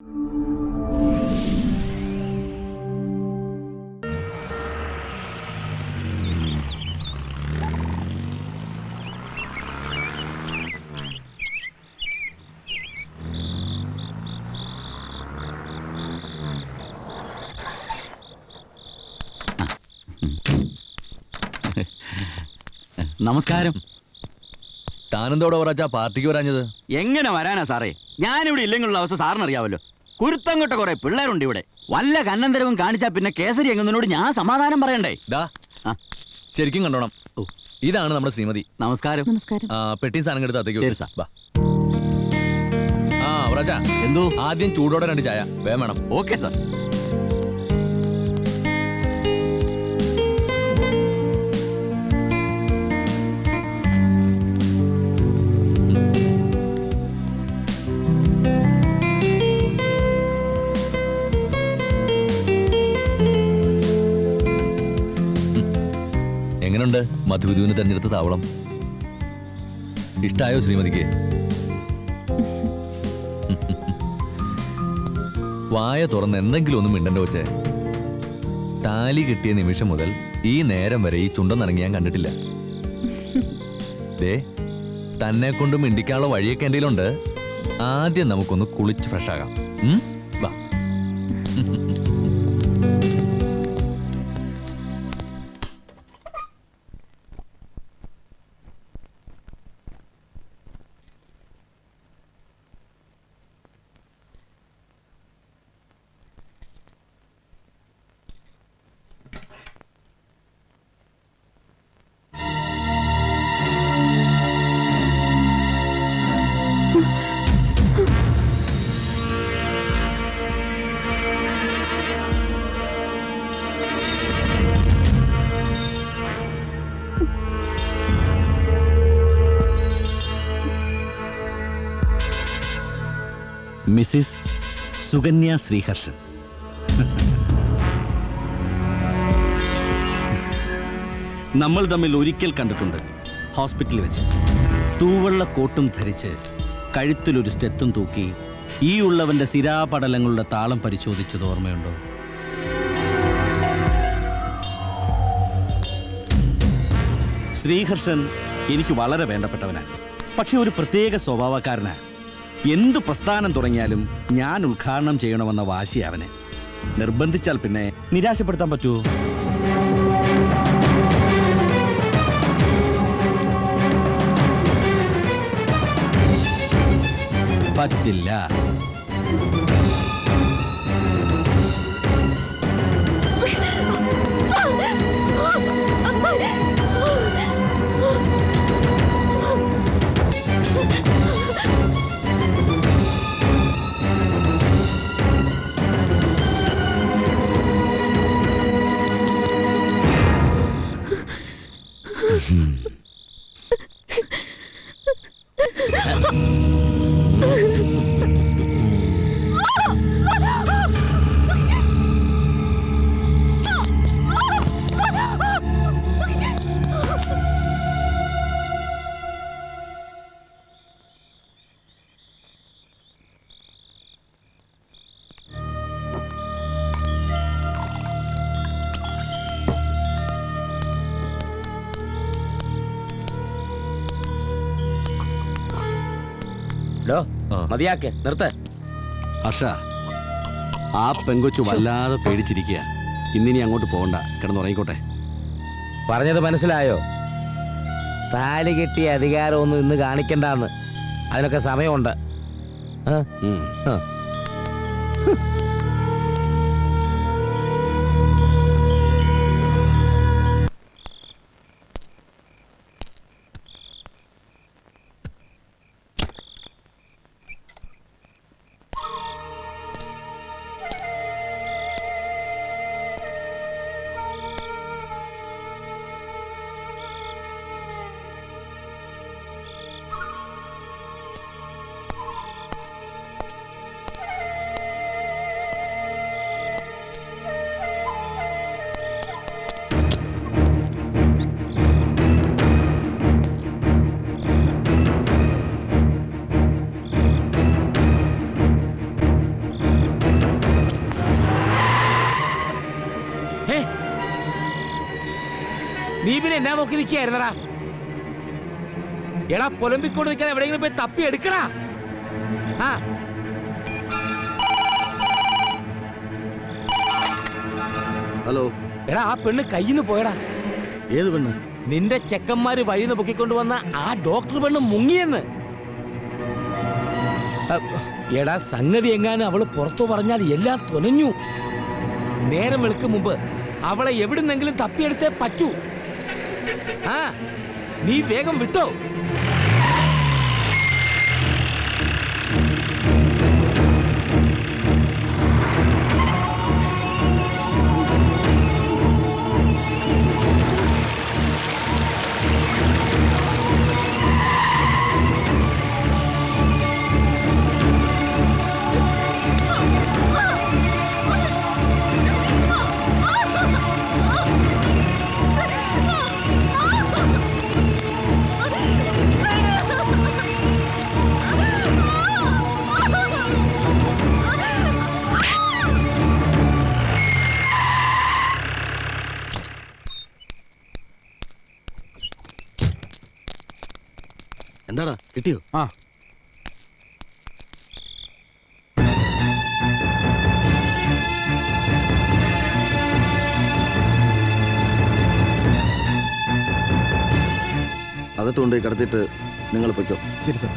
നമസ്കാരം. താനെന്തോടെ പറഞ്ഞാ പാർട്ടിക്ക് വരാഞ്ഞത്? എങ്ങനെ വരാനാ സാറേ, ഞാനിവിടെ ഇല്ലെങ്കിലുള്ള അവസ്ഥ സാറിന് അറിയാവല്ലോ. കുരുത്തംകൊട്ട കുറെ പിള്ളേരുണ്ട് ഇവിടെ. വല്ല കന്നന്തരവും കാണിച്ചാ പിന്നെ കേസരി എങ്ങനോട് ഞാൻ സമാധാനം പറയണ്ടേ? ശരിക്കും കണ്ടോണം. ഇതാണ് നമ്മുടെ ശ്രീമതി. നമസ്കാരം. പെട്ടി സാധനം എടുത്ത് അത്തേക്ക്. എന്തോ ആദ്യം ചൂടോടെ 2 ചായ വേണം. Okay sir. എങ്ങനെയുണ്ട് മധുവിധുവിന് തെരഞ്ഞെടുത്ത താവളം? ഇഷ്ടായോ ശ്രീമതിക്ക്? വായ തുറന്ന് എന്തെങ്കിലും ഒന്നും മിണ്ടണ്ട വെച്ചേ. താലി കിട്ടിയ നിമിഷം മുതൽ ഈ നേരം വരെ ഈ ചുണ്ടെന്നിറങ്ങി ഞാൻ കണ്ടിട്ടില്ല. ദേ, തന്നെ കൊണ്ട് മിണ്ടിക്കാനുള്ള വഴിയൊക്കെ എന്തെങ്കിലുണ്ട്. ആദ്യം നമുക്കൊന്ന് കുളിച്ച് ഫ്രഷാകാം. വാ. മിസ്സിസ് സുകന്യ ശ്രീഹർഷൻ. നമ്മൾ തമ്മിൽ ഒരിക്കൽ കണ്ടിട്ടുണ്ട്, ഹോസ്പിറ്റലിൽ വെച്ച്. തൂവെള്ള കോട്ടും ധരിച്ച് കഴുത്തിലൊരു സ്റ്റെത്തും തൂക്കി ഈ ഉള്ളവന്റെ സിരാപടലങ്ങളുടെ താളം പരിശോധിച്ചത് ഓർമ്മയുണ്ടോ? ശ്രീഹർഷൻ എനിക്ക് വളരെ വേണ്ടപ്പെട്ടവനാണ്. പക്ഷെ ഒരു പ്രത്യേക സ്വഭാവക്കാരനാണ്. എന്ത് പ്രസ്ഥാനം തുടങ്ങിയാലും ഞാൻ ഉദ്ഘാടനം ചെയ്യണമെന്ന വാശി അവന്. നിർബന്ധിച്ചാൽ പിന്നെ നിരാശപ്പെടുത്താൻ പറ്റുമോ? പറ്റില്ല. മതിയാക്കെ നിർത്ത. ഹർഷ, ആ പെങ്കൊച്ചു വല്ലാതെ പേടിച്ചിരിക്കുക. ഇന്നിനി അങ്ങോട്ട് പോകണ്ട, കിടന്നുറങ്ങിക്കോട്ടെ. പറഞ്ഞത് മനസ്സിലായോ? താലി കെട്ടിയ അധികാരമൊന്നും ഇന്ന് കാണിക്കണ്ടെന്ന്. അതിനൊക്കെ സമയമുണ്ട്. നീ പിന്നെ എന്നാ നോക്കി നിൽക്കായിരുന്നടാ? എടാ പൊലമ്പിക്കൊണ്ട് നിൽക്കാൻ എവിടെയെങ്കിലും പോയി തപ്പി എടുക്കടാ. ആ ഹലോ. എടാ ആ പെണ്ണ് കയ്യിന്ന് പോയടാ. ഏത് പെണ്ണ്? നിന്റെ ചെക്കന്മാര് വഴിന്ന് പൊക്കിക്കൊണ്ടുവന്ന ആ ഡോക്ടർ പെണ്ണ് മുങ്ങിയെന്ന്. എടാ സംഗതി എങ്ങാനും അവള് പുറത്തു പറഞ്ഞാൽ എല്ലാം തുലഞ്ഞു. നേരം വെളുക്കും മുമ്പ് അവളെ എവിടുന്നെങ്കിലും തപ്പിയെടുത്തേ പറ്റൂ. ആ നീ വേഗം വിട്ടോ. എന്താടാ കിട്ടിയോ? ആ അകത്തുകൊണ്ട് കിടത്തിയിട്ട് നിങ്ങൾ പൊയ്ക്കോ. ശരി സാർ.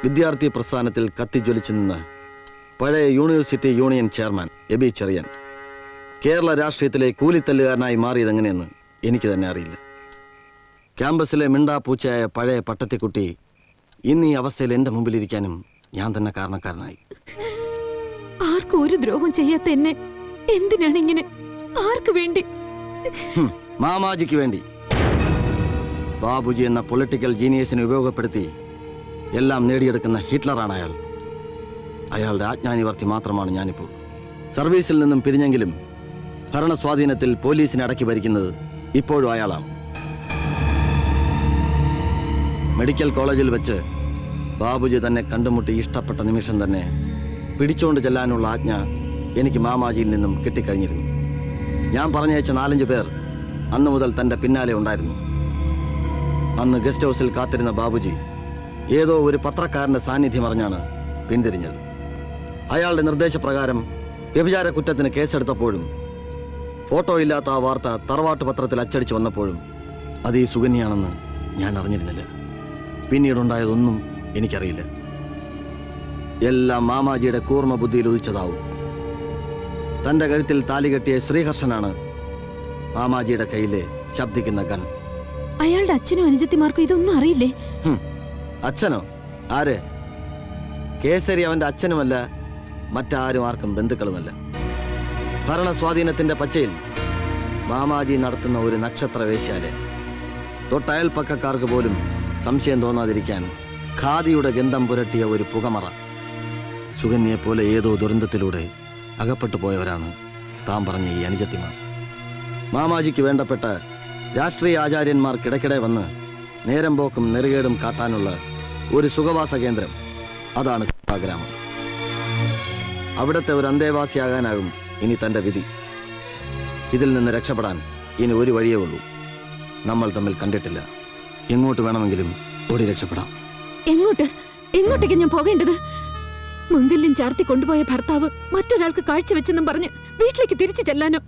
വിദ്യാർത്ഥി പ്രസ്ഥാനത്തിൽ കത്തിജ്വലിച്ചു നിന്ന് പഴയ university union chairman Eby Cheriyan Kerala രാഷ്ട്രീയത്തിലെ കൂലിത്തല്ലുകാരനായി മാറിയതെങ്ങനെയെന്ന് എനിക്ക് തന്നെ അറിയില്ല. ക്യാമ്പസിലെ മിണ്ടാപ്പൂച്ചയായ പഴയ പട്ടത്തിക്കുട്ടി ഇന്ന് ഈ അവസ്ഥയിൽ എൻ്റെ മുമ്പിലിരിക്കാനും ഞാൻ തന്നെ കാരണക്കാരനായി. ആർക്കും ഒരു ദ്രോഹം ചെയ്യാത്ത എന്നെ എന്തിനാണ് ഇങ്ങനെ? ആർക്ക് വേണ്ടി? മാമാജിക്ക് വേണ്ടി. ബാബുജി എന്ന പൊളിറ്റിക്കൽ ജീനിയസിനെ ഉപയോഗപ്പെടുത്തി എല്ലാം നേടിയെടുക്കുന്ന ഹിറ്റ്ലറാണ് അയാൾ. അയാളുടെ ആജ്ഞാനിവർത്തി മാത്രമാണ് ഞാനിപ്പോൾ. സർവീസിൽ നിന്നും പിരിഞ്ഞെങ്കിലും ഭരണസ്വാധീനത്തിൽ പോലീസിനെ അടക്കി ഭരിക്കുന്നത് ഇപ്പോഴും അയാളാണ്. മെഡിക്കൽ കോളേജിൽ വെച്ച് ബാബുജി തന്നെ കണ്ടുമുട്ടി ഇഷ്ടപ്പെട്ട നിമിഷം തന്നെ പിടിച്ചുകൊണ്ട് ചെല്ലാനുള്ള ആജ്ഞ എനിക്ക് മാമാജിയിൽ നിന്നും കിട്ടിക്കഴിഞ്ഞിരുന്നു. ഞാൻ പറഞ്ഞയച്ച 4-5 പേർ അന്നു മുതൽ തൻ്റെ പിന്നാലെ ഉണ്ടായിരുന്നു. അന്ന് ഗസ്റ്റ് ഹൗസിൽ കാത്തിരുന്ന ബാബുജി ഏതോ ഒരു പത്രക്കാരൻ്റെ സാന്നിധ്യം അറിഞ്ഞാണ് പിന്തിരിഞ്ഞത്. അയാളുടെ നിർദ്ദേശപ്രകാരം വ്യഭിചാര കുറ്റത്തിന് കേസെടുത്തപ്പോഴും ഫോട്ടോ ഇല്ലാത്ത ആ വാർത്ത തറവാട്ട് പത്രത്തിൽ അച്ചടിച്ചു വന്നപ്പോഴും അത് ഈ സുകന്യാണെന്ന് ഞാൻ അറിഞ്ഞിരുന്നില്ല. പിന്നീടുണ്ടായതൊന്നും എനിക്കറിയില്ല. എല്ലാം മാമാജിയുടെ കൂർമ്മ ബുദ്ധിയിൽ ഉദിച്ചതാവും. തൻ്റെ കഴുത്തിൽ താലി കെട്ടിയ ശ്രീഹർഷനാണ് മാമാജിയുടെ കയ്യിലെ ശബ്ദിക്കുന്ന ഗൺ. അയാളുടെ അച്ഛനും അനുജത്തിമാർക്കും ഇതൊന്നും അറിയില്ലേ? അച്ഛനോ? ആര്? കേസരി അവൻ്റെ അച്ഛനുമല്ല, മറ്റാരും ആർക്കും ബന്ധുക്കളുമല്ല. ഭരണസ്വാധീനത്തിൻ്റെ പച്ചയിൽ മാമാജി നടത്തുന്ന ഒരു നക്ഷത്ര വേശ്യാലയം. തൊട്ടയൽപ്പക്കക്കാർക്ക് പോലും സംശയം തോന്നാതിരിക്കാൻ ഖാദിയുടെ ഗന്ധം പുരട്ടിയ ഒരു പുകമറ. സുകന്യയെപ്പോലെ ഏതോ ദുരന്തത്തിലൂടെ അകപ്പെട്ടു പോയവരാണ് താൻ പറഞ്ഞ ഈ അനുജത്തിമാർ. മാമാജിക്ക് വേണ്ടപ്പെട്ട രാഷ്ട്രീയ ആചാര്യന്മാർക്കിടയ്ക്കിടെ വന്ന് നേരം പോക്കും നെറുകേടും കാട്ടാനുള്ള ഒരു സുഖവാസ കേന്ദ്രം. അതാണ് ഗ്രാമം. അവിടുത്തെ ഒരു അന്തേവാസിയാകാനാകും ഇനി തൻ്റെ വിധി. ഇതിൽ നിന്ന് രക്ഷപ്പെടാൻ ഇനി ഒരു വഴിയേ ഉള്ളൂ. നമ്മൾ തമ്മിൽ കണ്ടിട്ടില്ല. എങ്ങോട്ട് വേണമെങ്കിലും ഓടി രക്ഷപ്പെടാം. എങ്ങോട്ട്? എങ്ങോട്ടേക്ക് ഞാൻ പോകേണ്ടത്? മംഗല്യം ചാർത്തി കൊണ്ടുപോയ ഭർത്താവ് മറ്റൊരാൾക്ക് കാഴ്ചവെച്ചെന്നും പറഞ്ഞ് വീട്ടിലേക്ക് തിരിച്ചു ചെല്ലാനോ?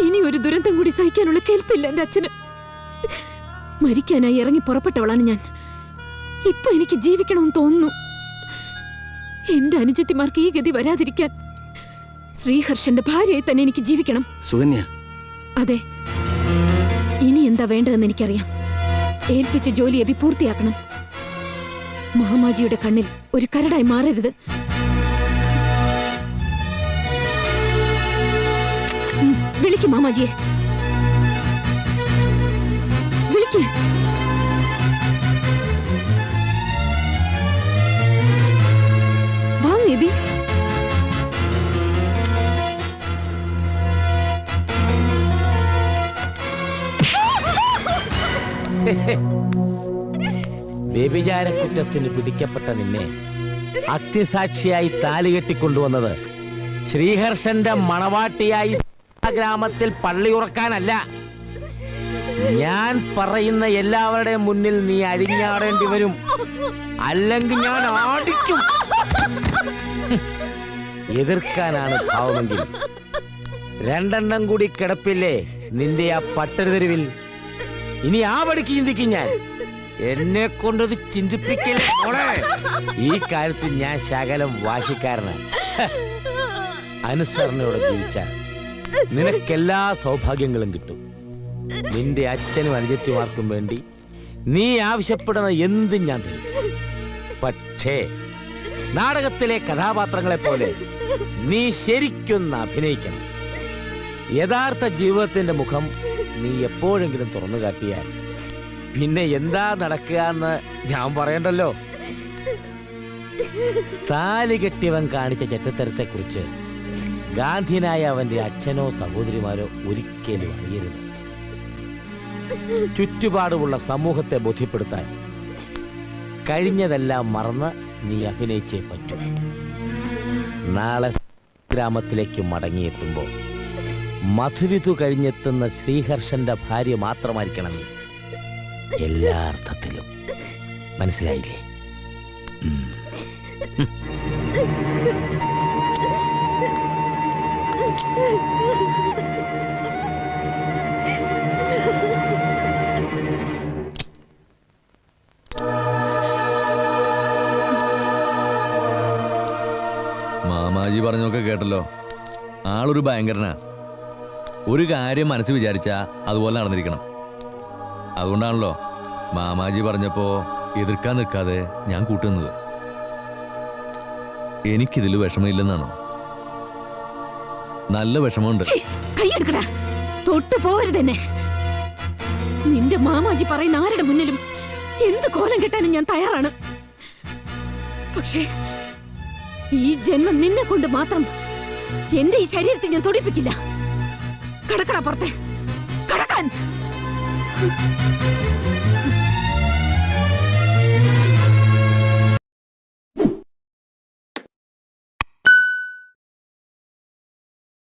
ഇനി ഒരു ദുരന്തം കൂടി സഹിക്കാനുള്ള കേൾപ്പില്ല എന്റെ അച്ഛന്. മരിക്കാനായി ഇറങ്ങി പുറപ്പെട്ടവളാണ് ഞാൻ. ഇപ്പൊ എനിക്ക് ജീവിക്കണമെന്ന് തോന്നുന്നു. എന്റെ അനുജത്തിമാർക്ക് ഈ ഗതി വരാതിരിക്കാൻ ശ്രീഹർഷന്റെ ഭാര്യയായി തന്നെ എനിക്ക് ജീവിക്കണം. സുകന്യ. അതെ, ഇനി എന്താ വേണ്ടതെന്ന് എനിക്കറിയാം. ഏൽപ്പിച്ച ജോലി എബി പൂർത്തിയാക്കണം. മാമാജിയുടെ കണ്ണിൽ ഒരു കരടായി മാറരുത്. വിളിക്കും മാമാജിയെ, വിളിക്ക്. Wang AB. വ്യഭിചാര കുറ്റത്തിന് പിടിക്കപ്പെട്ട നിന്നെ അത്യസാക്ഷിയായി താലി കെട്ടിക്കൊണ്ടുവന്നത് ശ്രീഹർഷന്റെ മണവാട്ടിയായി ഗ്രാമത്തിൽ പള്ളി ഉറക്കാനല്ല. ഞാൻ പറയുന്ന എല്ലാവരുടെയും മുന്നിൽ നീ അഴിഞ്ഞാടേണ്ടി വരും, അല്ലെങ്കിൽ ഞാൻ ആടിക്കും. എതിർക്കാനാണ് ഭാവമെങ്കിൽ രണ്ടെണ്ണം കൂടി കിടപ്പില്ലേ നിന്റെ ആ പട്ടരുതെരുവിൽ. ഇനി ആ പടിക്ക് ചിന്തിക്കും ഞാൻ. എന്നെ കൊണ്ടത് ചിന്തിപ്പിക്കലേ മോളെ. ഈ കാര്യത്തിൽ ഞാൻ ശകലം വാശിക്കാരനാണ്. അനുസരണയോടെ ജീവിച്ചാൽ നിനക്കെല്ലാ സൗഭാഗ്യങ്ങളും കിട്ടും. നിന്റെ അച്ഛനും അനുജത്തിമാർക്കും വേണ്ടി നീ ആവശ്യപ്പെടുന്ന എന്തും ഞാൻ തരും. പക്ഷേ നാടകത്തിലെ കഥാപാത്രങ്ങളെ പോലെ നീ ശരിക്കൊന്ന് അഭിനയിക്കണം. യഥാർത്ഥ ജീവിതത്തിന്റെ മുഖം നീ എപ്പോഴെങ്കിലും തുറന്നു കാട്ടിയാൽ പിന്നെ എന്താ നടക്കുക എന്ന് ഞാൻ പറയണ്ടല്ലോ. താലി കെട്ടിയവൻ കാണിച്ച ചെറ്റത്തരത്തെ കുറിച്ച് ഗാന്ധിയനായ അവന്റെ അച്ഛനോ സഹോദരിമാരോ ഒരിക്കലും അറിയരുത്. ചുറ്റുപാടുമുള്ള സമൂഹത്തെ ബോധ്യപ്പെടുത്താൻ കഴിഞ്ഞതെല്ലാം മറന്ന് നീ അഭിനയിച്ചേ പറ്റൂ. നാളെ ഗ്രാമത്തിലേക്ക് മടങ്ങിയെത്തുമ്പോൾ മധുവിധു കഴിഞ്ഞെത്തുന്ന ശ്രീഹർഷന്റെ ഭാര്യ മാത്രമായിരിക്കണം നീ. എല്ലാ അർത്ഥത്തിലും. മനസ്സിലായില്ലേ? മാമാജി പറഞ്ഞൊക്കെ കേട്ടല്ലോ. ആളൊരു ഭയങ്കരനാ. ഒരു കാര്യം മനസ്സിൽ വിചാരിച്ചാ അതുപോലെ നടന്നിരിക്കണം. അതുകൊണ്ടാണല്ലോ മാമാജി പറഞ്ഞപ്പോ എതിർക്കാൻ നിൽക്കാതെ ഞാൻ കൂട്ടുന്നത്. എനിക്കിതിൽ വിഷമമില്ലെന്നാണോ? നല്ല വിഷമമുണ്ട്. കൈയെടുക്കടാ, തൊട്ടു പോവരുതെന്നെ. നിന്റെ മാമാജി പറയുന്ന ആരുടെ മുന്നിലും എന്ത് കോലം കെട്ടാനും ഞാൻ തയ്യാറാണ്. പക്ഷേ ഈ ജന്മം നിന്നെ കൊണ്ട് മാത്രം എന്റെ ഈ ശരീരത്തെ ഞാൻ തുടിപ്പിക്കില്ല. കടക്കടാ പുറത്തെ, കടക്കാൻ.